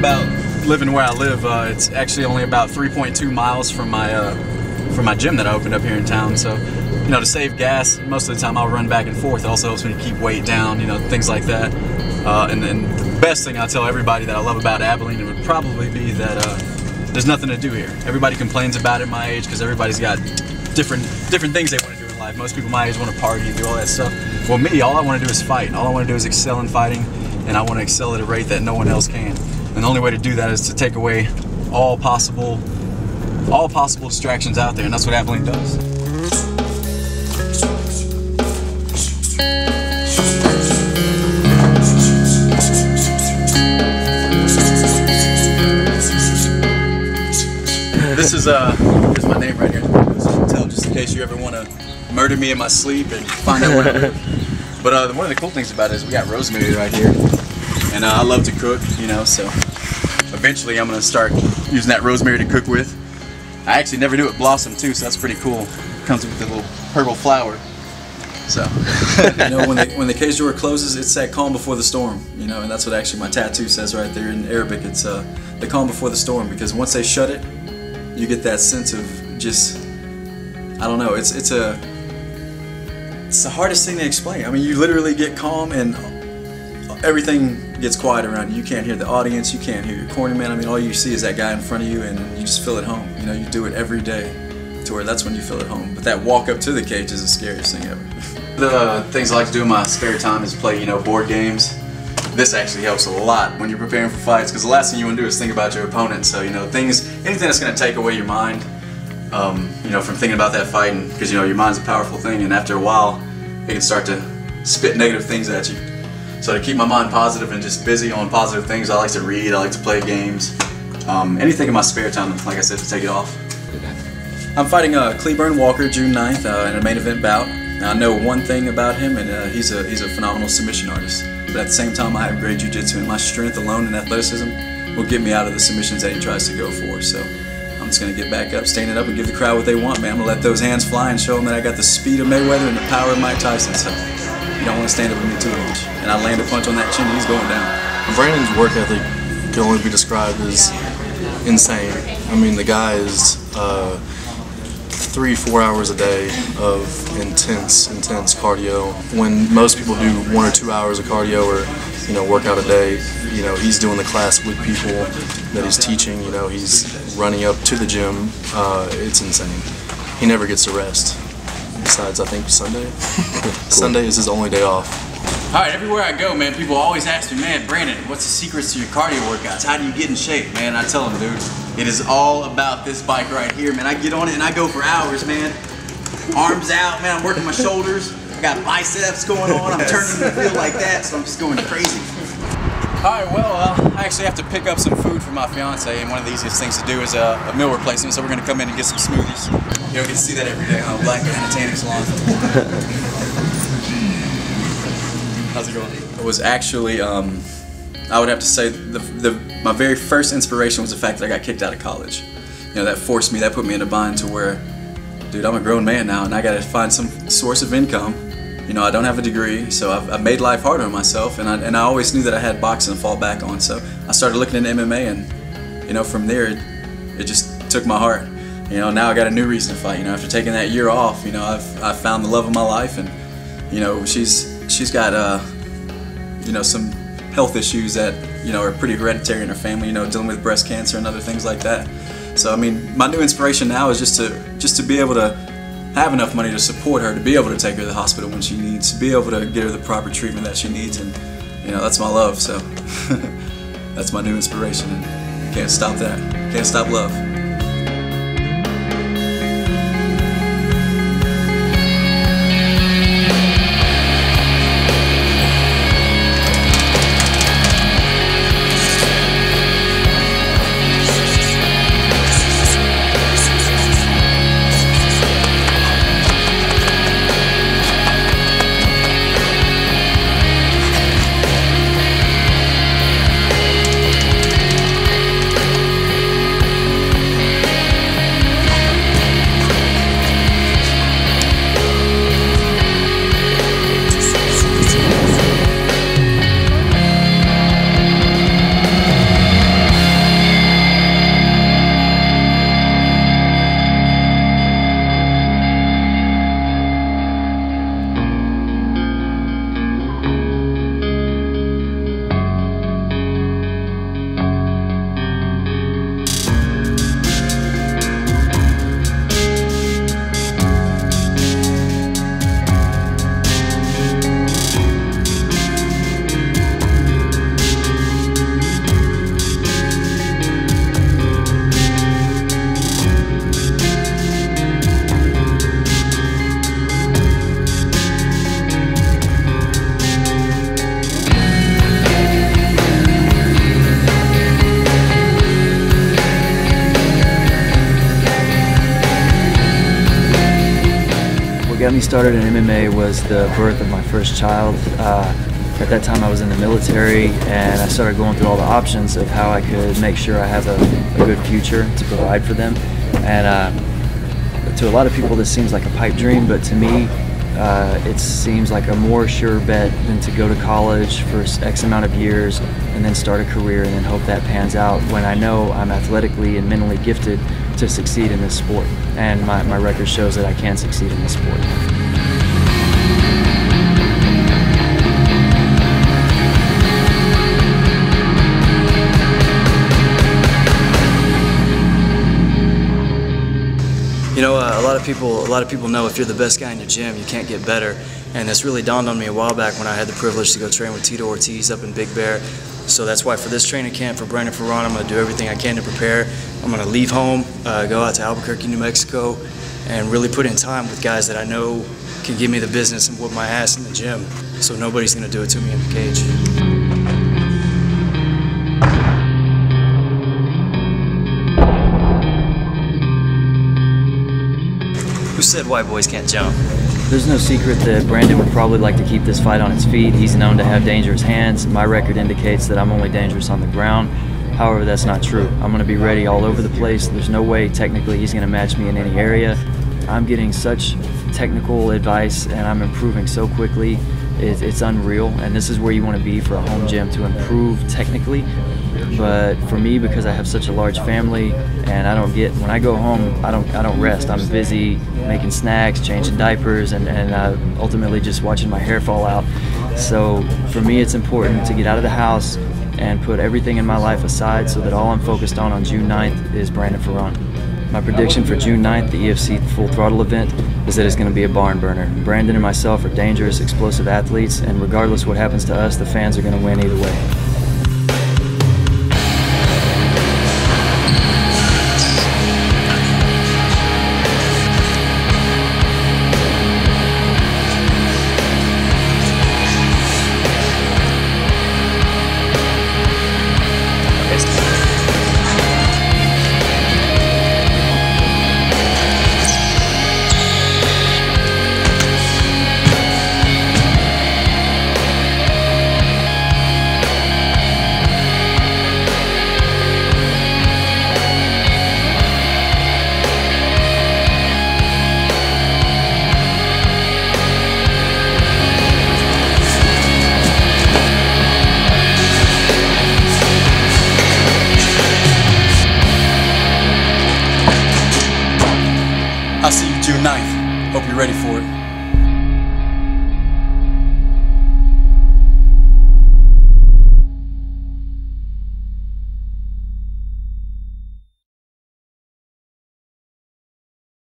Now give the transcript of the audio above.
about living where I live. It's actually only about 3.2 miles from my gym that I opened up here in town. So, you know, to save gas, most of the time I'll run back and forth. It also helps me to keep weight down, you know, things like that. And the best thing I tell everybody that I love about Abilene would probably be that there's nothing to do here. Everybody complains about it my age because everybody's got different things they want to do in life. Most people my age want to party and do all that stuff. Well, me, all I want to do is fight. All I want to do is excel in fighting, and I want to excel at a rate that no one else can. And the only way to do that is to take away all possible distractions out there, and that's what Abilene does. This is here's my name right here. Tell, just in case you ever want to murder me in my sleep and find out where I live. But one of the cool things about it is we got rosemary right here, and I love to cook, you know. So eventually I'm gonna start using that rosemary to cook with. I actually never knew it blossomed too, so that's pretty cool. It comes with a little purple flower. So you know, when the cage door closes, it's that calm before the storm, you know, and that's what actually my tattoo says right there in Arabic. It's the calm before the storm, because once they shut it, you get that sense of just, I don't know, it's the hardest thing to explain. I mean, you literally get calm and everything gets quiet around you. You can't hear the audience, you can't hear your cornerman. I mean, all you see is that guy in front of you, and you just feel at home. You know, you do it every day to where that's when you feel at home. But that walk up to the cage is the scariest thing ever. The things I like to do in my spare time is play, you know, board games. This actually helps a lot when you're preparing for fights, because the last thing you want to do is think about your opponent. So, you know, anything that's going to take away your mind, you know, from thinking about that fighting, because, you know, your mind's a powerful thing, and after a while, it can start to spit negative things at you. So to keep my mind positive and just busy on positive things, I like to read, I like to play games, anything in my spare time, like I said, to take it off. I'm fighting Cleburn Walker June 9th in a main event bout. Now, I know one thing about him, and he's a phenomenal submission artist. But at the same time, I have great jiu-jitsu, and my strength alone and athleticism will get me out of the submissions that he tries to go for. So I'm just going to get back up, stand it up, and give the crowd what they want, man. I'm going to let those hands fly and show them that I got the speed of Mayweather and the power of Mike Tyson. So you don't want to stand up with me too much. And I land a punch on that chin, and he's going down. Brandon's work ethic can only be described as insane. I mean, the guy is 3-4 hours a day of intense cardio. When most people do 1 or 2 hours of cardio, or, you know, workout a day, you know, he's doing the class with people that he's teaching. You know, he's running up to the gym. It's insane. He never gets to rest. Besides, I think Sunday. Cool. Sunday is his only day off. All right, everywhere I go, man, people always ask me, man, Brandon, what's the secrets to your cardio workouts? How do you get in shape, man? I tell them, dude, it is all about this bike right here, man. I get on it and I go for hours, man. Arms out, man, I'm working my shoulders. I got biceps going on. I'm turning the field like that, so I'm just going crazy. All right, well, I actually have to pick up some food for my fiance, and one of the easiest things to do is a meal replacement, so we're gonna come in and get some smoothies. You don't get to see that every day on a black man in a tanning salon. How's it going? It was actually, I would have to say, my very first inspiration was the fact that I got kicked out of college. You know, that forced me, that put me in a bind to where, dude, I'm a grown man now, and I gotta find some source of income. You know, I don't have a degree, so I've made life harder on myself, and I always knew that I had boxing to fall back on. So I started looking into MMA, and, you know, from there, it just took my heart. You know, now I got a new reason to fight. You know, after taking that year off, you know, I've found the love of my life, and, you know, she's got you know, some health issues that, you know, are pretty hereditary in her family. You know, dealing with breast cancer and other things like that. So I mean, my new inspiration now is just to be able to have enough money to support her, to be able to take her to the hospital when she needs, to be able to get her the proper treatment that she needs, and, you know, that's my love. So that's my new inspiration, and can't stop that. Can't stop love. got me started in MMA was the birth of my first child. At that time I was in the military, and I started going through all the options of how I could make sure I have a good future to provide for them. And to a lot of people this seems like a pipe dream, but to me it seems like a more sure bet than to go to college for X amount of years and then start a career and then hope that pans out, when I know I'm athletically and mentally gifted to succeed in this sport. And my record shows that I can succeed in this sport. You know, a lot of people know if you're the best guy in your gym, you can't get better. And this really dawned on me a while back when I had the privilege to go train with Tito Ortiz up in Big Bear. So that's why for this training camp for Brandon Farran, I'm going to do everything I can to prepare. I'm going to leave home, go out to Albuquerque, New Mexico, and really put in time with guys that I know can give me the business and whoop my ass in the gym. So nobody's going to do it to me in the cage. Who said white boys can't jump? There's no secret that Brandon would probably like to keep this fight on its feet. He's known to have dangerous hands. My record indicates that I'm only dangerous on the ground. However, that's not true. I'm going to be ready all over the place. There's no way technically he's going to match me in any area. I'm getting such technical advice and I'm improving so quickly. It's unreal, and this is where you want to be for a home gym, to improve technically. But for me, because I have such a large family and when I go home, I don't rest. I'm busy making snacks, changing diapers, and ultimately just watching my hair fall out. So for me, it's important to get out of the house and put everything in my life aside so that all I'm focused on June 9th is Brandon Farran. My prediction for June 9th, the EFC Full Throttle event, is that it's going to be a barn burner. Brandon and myself are dangerous, explosive athletes, and regardless what happens to us, the fans are going to win either way. I'll see you June 9th. Hope you're ready for it.